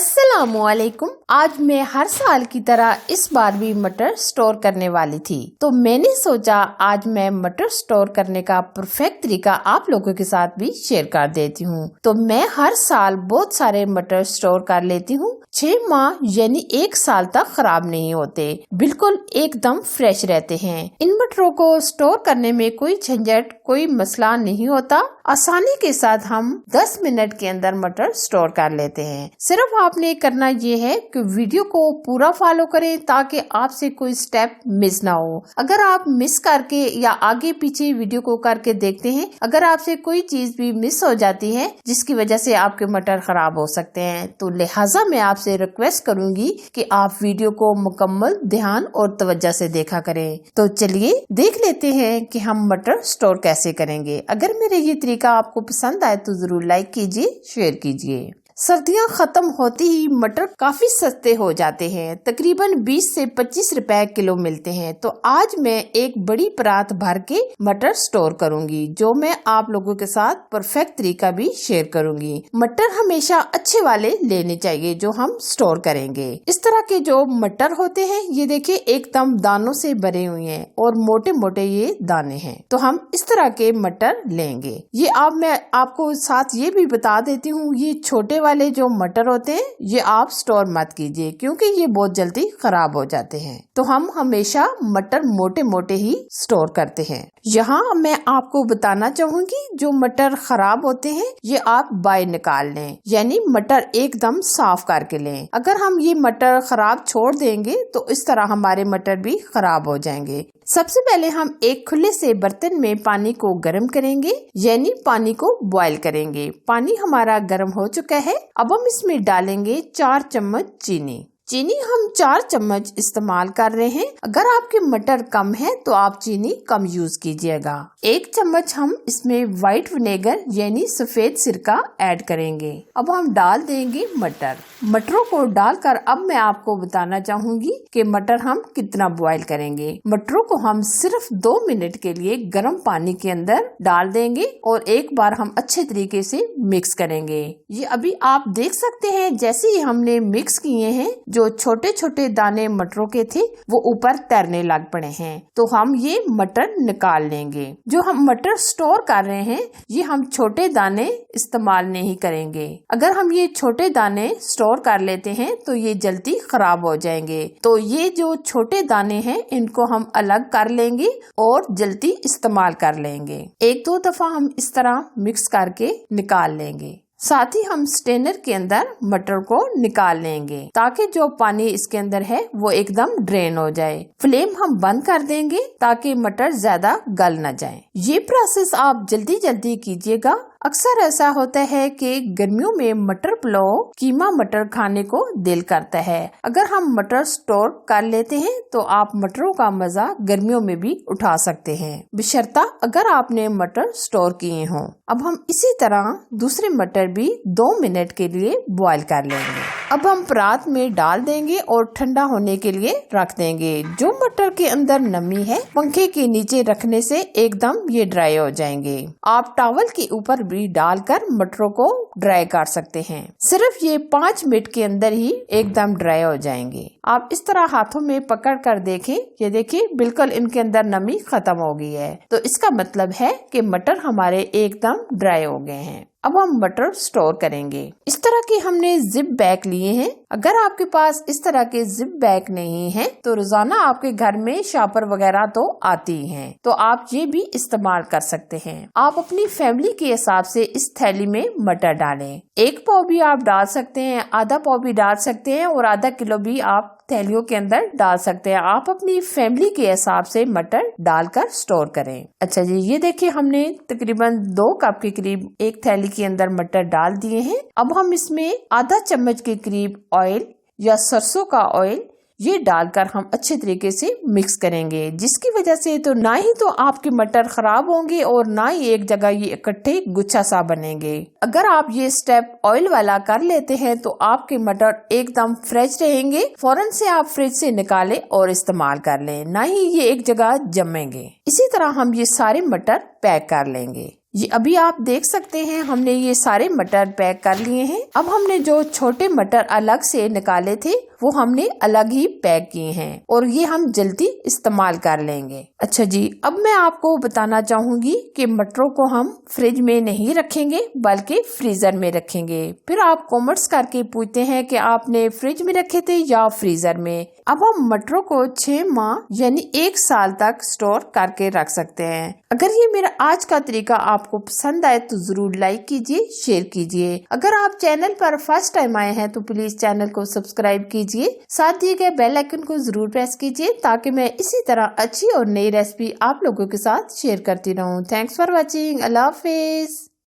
अस्सलामुअलैकुम। आज मैं हर साल की तरह इस बार भी मटर स्टोर करने वाली थी, तो मैंने सोचा आज मैं मटर स्टोर करने का परफेक्ट तरीका आप लोगों के साथ भी शेयर कर देती हूँ। तो मैं हर साल बहुत सारे मटर स्टोर कर लेती हूँ। 6 माह यानी 1 साल तक खराब नहीं होते, बिल्कुल एकदम फ्रेश रहते हैं। इन मटरों को स्टोर करने में कोई झंझट, कोई मसला नहीं होता। आसानी के साथ हम 10 मिनट के अंदर मटर स्टोर कर लेते हैं। सिर्फ आपने करना ये है कि वीडियो को पूरा फॉलो करें ताकि आपसे कोई स्टेप मिस ना हो। अगर आप मिस करके या आगे पीछे वीडियो को करके देखते हैं, अगर आपसे कोई चीज भी मिस हो जाती है जिसकी वजह से आपके मटर खराब हो सकते हैं, तो लिहाजा मैं आपसे रिक्वेस्ट करूंगी कि आप वीडियो को मुकम्मल ध्यान और तवज्जो से देखा करें। तो चलिए देख लेते हैं कि हम मटर स्टोर कैसे करेंगे। अगर मेरे ये तरीका आपको पसंद आए तो जरूर लाइक कीजिए, शेयर कीजिए। सर्दियां खत्म होती ही मटर काफी सस्ते हो जाते हैं, तकरीबन 20 से 25 रुपए किलो मिलते हैं। तो आज मैं एक बड़ी परात भर के मटर स्टोर करूंगी, जो मैं आप लोगों के साथ परफेक्ट तरीका भी शेयर करूंगी। मटर हमेशा अच्छे वाले लेने चाहिए जो हम स्टोर करेंगे। इस तरह के जो मटर होते हैं, ये देखिए एकदम दानों से भरे हुए हैं और मोटे मोटे ये दाने हैं। तो हम इस तरह के मटर लेंगे। ये अब मैं आपको साथ ये भी बता देती हूँ, ये छोटे वाले जो मटर होते हैं ये आप स्टोर मत कीजिए, क्योंकि ये बहुत जल्दी खराब हो जाते हैं। तो हम हमेशा मटर मोटे मोटे ही स्टोर करते हैं। यहाँ मैं आपको बताना चाहूंगी, जो मटर खराब होते हैं ये आप बाहर निकाल लें, यानी मटर एकदम साफ करके लें। अगर हम ये मटर खराब छोड़ देंगे तो इस तरह हमारे मटर भी खराब हो जाएंगे। सबसे पहले हम एक खुले से बर्तन में पानी को गर्म करेंगे, यानी पानी को बॉईल करेंगे। पानी हमारा गर्म हो चुका है। अब हम इसमें डालेंगे 4 चम्मच चीनी। चीनी हम 4 चम्मच इस्तेमाल कर रहे हैं। अगर आपके मटर कम है तो आप चीनी कम यूज कीजिएगा। 1 चम्मच हम इसमें व्हाइट विनेगर यानी सफेद सिरका ऐड करेंगे। अब हम डाल देंगे मटर। मटरों को डालकर अब मैं आपको बताना चाहूंगी कि मटर हम कितना बॉईल करेंगे। मटरों को हम सिर्फ 2 मिनट के लिए गर्म पानी के अंदर डाल देंगे और एक बार हम अच्छे तरीके से मिक्स करेंगे। ये अभी आप देख सकते हैं, जैसे ही हमने मिक्स किए हैं, जो छोटे छोटे दाने मटरों के थे वो ऊपर तैरने लग पड़े हैं। तो हम ये मटर निकाल लेंगे। जो हम मटर स्टोर कर रहे हैं ये हम छोटे दाने इस्तेमाल नहीं करेंगे। अगर हम ये छोटे दाने स्टोर कर लेते हैं तो ये जल्दी खराब हो जाएंगे। तो ये जो छोटे दाने हैं इनको हम अलग कर लेंगे और जल्दी इस्तेमाल कर लेंगे। 1-2 दफा हम इस तरह मिक्स करके निकाल लेंगे। साथ ही हम स्ट्रेनर के अंदर मटर को निकाल लेंगे ताकि जो पानी इसके अंदर है वो एकदम ड्रेन हो जाए। फ्लेम हम बंद कर देंगे ताकि मटर ज्यादा गल न जाए। ये प्रोसेस आप जल्दी जल्दी कीजिएगा। अक्सर ऐसा होता है कि गर्मियों में मटर पुलाव, कीमा मटर खाने को दिल करता है। अगर हम मटर स्टोर कर लेते हैं तो आप मटरों का मजा गर्मियों में भी उठा सकते हैं, बशर्ता अगर आपने मटर स्टोर किए हों। अब हम इसी तरह दूसरे मटर भी 2 मिनट के लिए बॉईल कर लेंगे। अब हम परात में डाल देंगे और ठंडा होने के लिए रख देंगे। जो मटर के अंदर नमी है पंखे के नीचे रखने से एकदम ये ड्राई हो जाएंगे। आप टॉवल के ऊपर भी डालकर मटरों को ड्राई कर सकते हैं। सिर्फ ये 5 मिनट के अंदर ही एकदम ड्राई हो जाएंगे। आप इस तरह हाथों में पकड़ कर देखें, ये देखिए बिल्कुल इनके अंदर नमी खत्म हो गई है। तो इसका मतलब है कि मटर हमारे एकदम ड्राई हो गए हैं। अब हम मटर स्टोर करेंगे। इस तरह के हमने जिप बैग लिए हैं। अगर आपके पास इस तरह के जिप बैग नहीं है तो रोजाना आपके घर में शॉपर वगैरह तो आती हैं, तो आप ये भी इस्तेमाल कर सकते हैं। आप अपनी फैमिली के हिसाब से इस थैली में मटर डालें। 1 पाव भी आप डाल सकते हैं, आधा पाव भी डाल सकते हैं और आधा किलो भी आप थैलियों के अंदर डाल सकते हैं। आप अपनी फैमिली के हिसाब से मटर डालकर स्टोर करें। अच्छा जी, ये देखिए हमने तकरीबन 2 कप के करीब एक थैली के अंदर मटर डाल दिए हैं। अब हम इसमें आधा चम्मच के करीब ऑयल या सरसों का ऑयल ये डालकर हम अच्छे तरीके से मिक्स करेंगे, जिसकी वजह से तो ना ही तो आपके मटर खराब होंगे और ना ही एक जगह ये इकट्ठे गुच्छा सा बनेंगे। अगर आप ये स्टेप ऑयल वाला कर लेते हैं तो आपके मटर एकदम फ्रेश रहेंगे। फौरन से आप फ्रिज से निकालें और इस्तेमाल कर लें, ना ही ये एक जगह जमेंगे। इसी तरह हम ये सारे मटर पैक कर लेंगे। ये अभी आप देख सकते हैं हमने ये सारे मटर पैक कर लिए हैं। अब हमने जो छोटे मटर अलग से निकाले थे वो हमने अलग ही पैक किए हैं और ये हम जल्दी इस्तेमाल कर लेंगे। अच्छा जी, अब मैं आपको बताना चाहूंगी कि मटरों को हम फ्रिज में नहीं रखेंगे बल्कि फ्रीजर में रखेंगे। फिर आप कमेंट्स करके पूछते हैं कि आपने फ्रिज में रखे थे या फ्रीजर में। अब हम मटरों को 6 माह यानी 1 साल तक स्टोर करके रख सकते हैं। अगर ये मेरा आज का तरीका आपको पसंद आए तो जरूर लाइक कीजिए, शेयर कीजिए। अगर आप चैनल पर फर्स्ट टाइम आए हैं तो प्लीज चैनल को सब्सक्राइब कीजिए, साथ दिए गए बेल आइकन को जरूर प्रेस कीजिए ताकि मैं इसी तरह अच्छी और नई रेसिपी आप लोगों के साथ शेयर करती रहूं। Thanks for watching. Allah Hafiz.